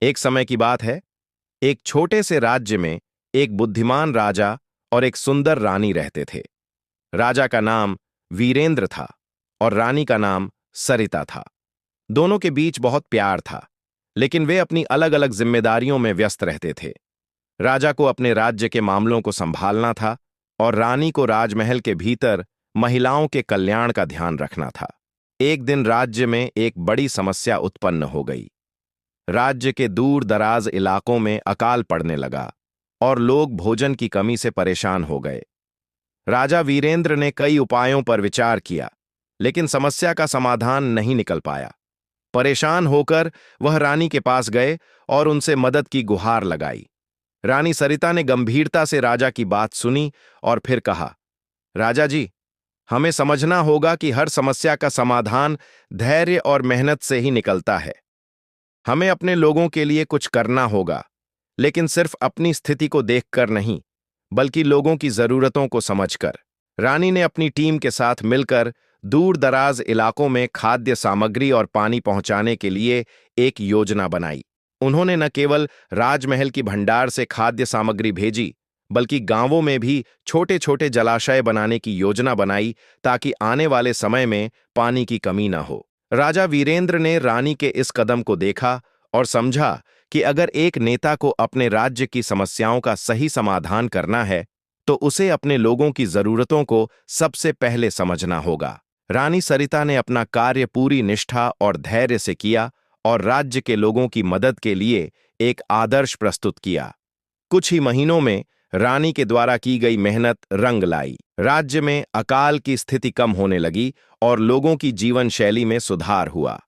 एक समय की बात है। एक छोटे से राज्य में एक बुद्धिमान राजा और एक सुंदर रानी रहते थे। राजा का नाम वीरेंद्र था और रानी का नाम सरिता था। दोनों के बीच बहुत प्यार था, लेकिन वे अपनी अलग अलग जिम्मेदारियों में व्यस्त रहते थे। राजा को अपने राज्य के मामलों को संभालना था और रानी को राजमहल के भीतर महिलाओं के कल्याण का ध्यान रखना था। एक दिन राज्य में एक बड़ी समस्या उत्पन्न हो गई। राज्य के दूर दराज इलाकों में अकाल पड़ने लगा और लोग भोजन की कमी से परेशान हो गए। राजा वीरेंद्र ने कई उपायों पर विचार किया, लेकिन समस्या का समाधान नहीं निकल पाया। परेशान होकर वह रानी के पास गए और उनसे मदद की गुहार लगाई। रानी सरिता ने गंभीरता से राजा की बात सुनी और फिर कहा, राजा जी, हमें समझना होगा कि हर समस्या का समाधान धैर्य और मेहनत से ही निकलता है। हमें अपने लोगों के लिए कुछ करना होगा, लेकिन सिर्फ अपनी स्थिति को देखकर नहीं, बल्कि लोगों की जरूरतों को समझकर। रानी ने अपनी टीम के साथ मिलकर दूर दराज इलाकों में खाद्य सामग्री और पानी पहुंचाने के लिए एक योजना बनाई। उन्होंने न केवल राजमहल की भंडार से खाद्य सामग्री भेजी, बल्कि गांवों में भी छोटे छोटे जलाशय बनाने की योजना बनाई ताकि आने वाले समय में पानी की कमी न हो। राजा वीरेंद्र ने रानी के इस कदम को देखा और समझा कि अगर एक नेता को अपने राज्य की समस्याओं का सही समाधान करना है, तो उसे अपने लोगों की जरूरतों को सबसे पहले समझना होगा। रानी सरिता ने अपना कार्य पूरी निष्ठा और धैर्य से किया और राज्य के लोगों की मदद के लिए एक आदर्श प्रस्तुत किया। कुछ ही महीनों में रानी के द्वारा की गई मेहनत रंग लाई। राज्य में अकाल की स्थिति कम होने लगी और लोगों की जीवन शैली में सुधार हुआ।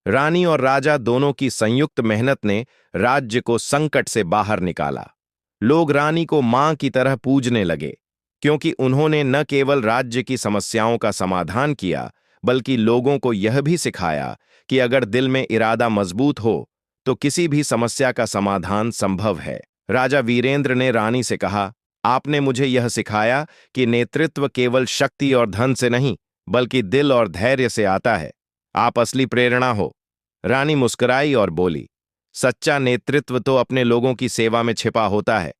रानी और राजा दोनों की संयुक्त मेहनत ने राज्य को संकट से बाहर निकाला। लोग रानी को मां की तरह पूजने लगे, क्योंकि उन्होंने न केवल राज्य की समस्याओं का समाधान किया, बल्कि लोगों को यह भी सिखाया कि अगर दिल में इरादा मजबूत हो, तो किसी भी समस्या का समाधान संभव है। राजा वीरेंद्र ने रानी से कहा, आपने मुझे यह सिखाया कि नेतृत्व केवल शक्ति और धन से नहीं, बल्कि दिल और धैर्य से आता है। आप असली प्रेरणा हो। रानी मुस्कुराई और बोली, सच्चा नेतृत्व तो अपने लोगों की सेवा में छिपा होता है।